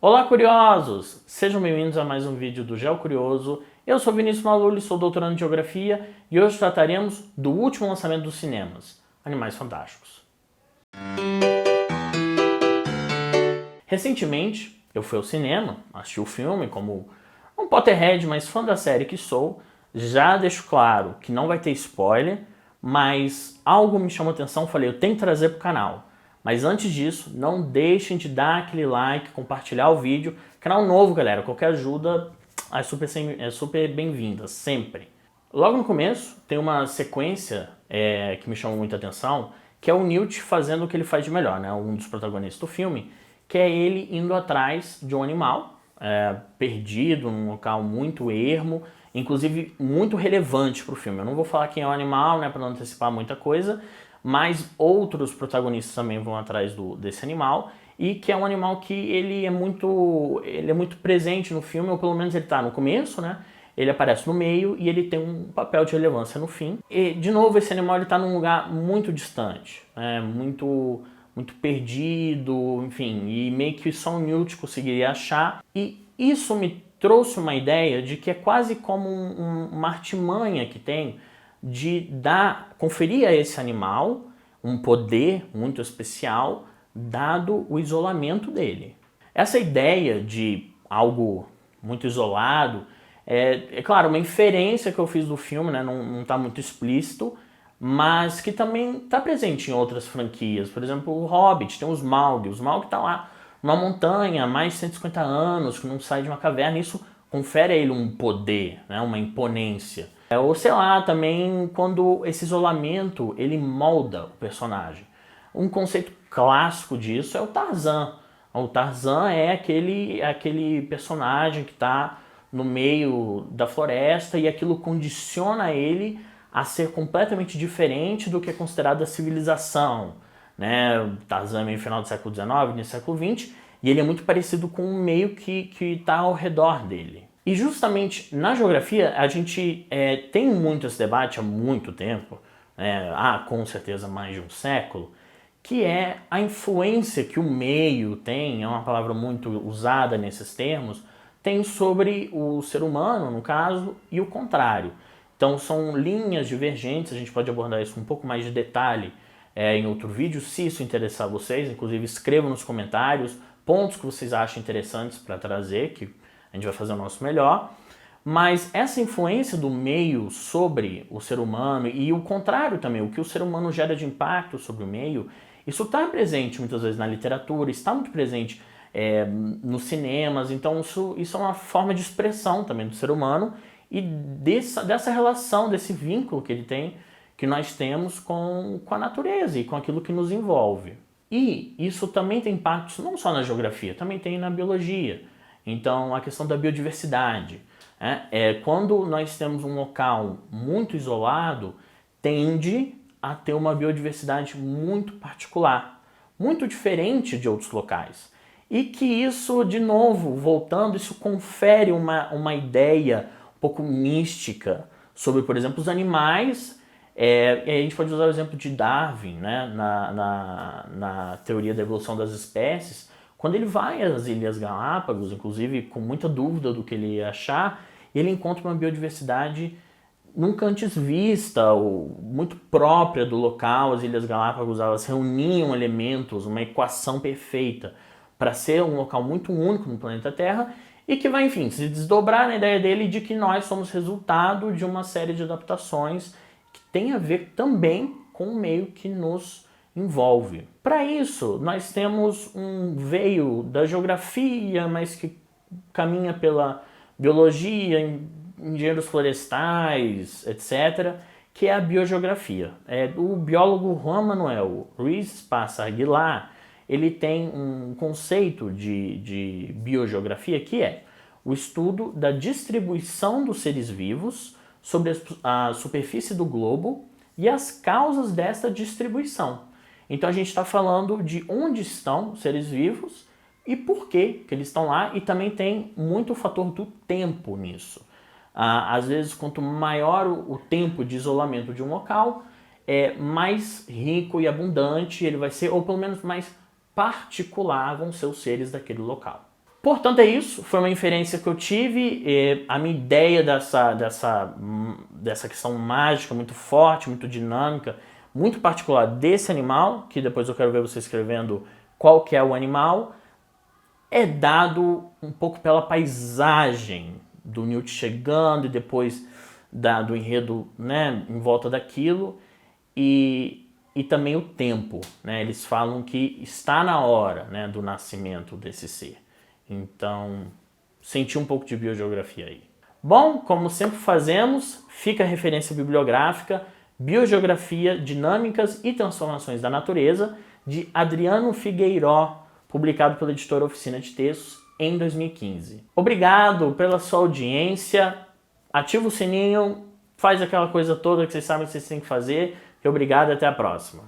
Olá, curiosos! Sejam bem-vindos a mais um vídeo do GeoCurioso. Eu sou Vinícius Maluli, sou doutorando em Geografia e hoje trataremos do último lançamento dos cinemas, Animais Fantásticos. Recentemente, eu fui ao cinema, assisti o filme como um Potterhead, mas fã da série que sou. Já deixo claro que não vai ter spoiler, mas algo me chamou a atenção, falei, eu tenho que trazer para o canal. Mas antes disso, não deixem de dar aquele like, compartilhar o vídeo. Canal novo, galera, qualquer ajuda é super bem-vinda, sempre. Logo no começo, tem uma sequência que me chamou muita atenção, que é o Newt fazendo o que ele faz de melhor, né? Um dos protagonistas do filme, que é ele indo atrás de um animal perdido num local muito ermo, inclusive muito relevante para o filme. Eu não vou falar quem é o animal, né, para não antecipar muita coisa, mas outros protagonistas também vão atrás desse animal, e que é um animal que ele é muito presente no filme, ou pelo menos ele está no começo, né? Ele aparece no meio e ele tem um papel de relevância no fim. E, de novo, esse animal está num lugar muito distante, muito perdido, enfim, e meio que só o Newt conseguiria achar. E isso me trouxe uma ideia de que é quase como uma artimanha que tem de conferir a esse animal um poder muito especial, dado o isolamento dele. Essa ideia de algo muito isolado é claro, uma inferência que eu fiz do filme, né? Não está muito explícito, mas que também está presente em outras franquias. Por exemplo, o Hobbit, tem o Smaug está lá numa montanha há mais de 150 anos, que não sai de uma caverna, isso confere a ele um poder, né? Uma imponência. Ou sei lá, também quando esse isolamento ele molda o personagem. Um conceito clássico disso é o Tarzan. O Tarzan é aquele personagem que está no meio da floresta e aquilo condiciona ele a ser completamente diferente do que é considerado a civilização. Né? O Tarzan é meio final do século XIX, no século XX, e ele é muito parecido com o meio que está ao redor dele. E justamente na geografia a gente tem muito esse debate há muito tempo, há com certeza mais de um século, que é a influência que o meio tem, é uma palavra muito usada nesses termos, tem sobre o ser humano, no caso, e o contrário. Então são linhas divergentes, a gente pode abordar isso com um pouco mais de detalhe em outro vídeo, se isso interessar vocês. Inclusive escrevam nos comentários pontos que vocês acham interessantes para trazer, que a gente vai fazer o nosso melhor. Mas essa influência do meio sobre o ser humano e o contrário também, o que o ser humano gera de impacto sobre o meio, isso está presente muitas vezes na literatura, está muito presente nos cinemas. Então isso é uma forma de expressão também do ser humano e dessa relação, desse vínculo que ele tem, que nós temos com a natureza e com aquilo que nos envolve. E isso também tem impactos não só na geografia, também tem na biologia. Então a questão da biodiversidade. Quando nós temos um local muito isolado, tende a ter uma biodiversidade muito particular, muito diferente de outros locais. E que isso, de novo, voltando, isso confere uma ideia um pouco mística sobre, por exemplo, os animais. A gente pode usar o exemplo de Darwin, né, na teoria da evolução das espécies. Quando ele vai às Ilhas Galápagos, inclusive com muita dúvida do que ele ia achar, ele encontra uma biodiversidade nunca antes vista, ou muito própria do local. As Ilhas Galápagos, elas reuniam elementos, uma equação perfeita para ser um local muito único no planeta Terra e que vai, enfim, se desdobrar na ideia dele de que nós somos resultado de uma série de adaptações que tem a ver também com o meio que nos envolve. Para isso, nós temos um veio da geografia, mas que caminha pela biologia, engenheiros florestais, etc., que é a biogeografia. O biólogo Juan Manuel Ruiz Paz Aguilar, ele tem um conceito de biogeografia que é o estudo da distribuição dos seres vivos sobre a superfície do globo e as causas dessa distribuição. Então a gente está falando de onde estão os seres vivos e por que eles estão lá, e também tem muito o fator do tempo nisso. Às vezes, quanto maior o tempo de isolamento de um local, mais rico e abundante ele vai ser, ou pelo menos mais particular vão ser os seres daquele local. Portanto, é isso. Foi uma inferência que eu tive. A minha ideia dessa questão mágica muito forte, muito dinâmica, muito particular desse animal, que depois eu quero ver você escrevendo qual que é o animal, é dado um pouco pela paisagem do Newt chegando e depois do enredo, né, em volta daquilo, e também o tempo, né? Eles falam que está na hora, né, do nascimento desse ser. Então, senti um pouco de biogeografia aí. Bom, como sempre fazemos, fica a referência bibliográfica Biogeografia, Dinâmicas e Transformações da Natureza, de Adriano Figueiró, publicado pela editora Oficina de Textos em 2015. Obrigado pela sua audiência, ativa o sininho, faz aquela coisa toda que vocês sabem que vocês têm que fazer, e obrigado e até a próxima.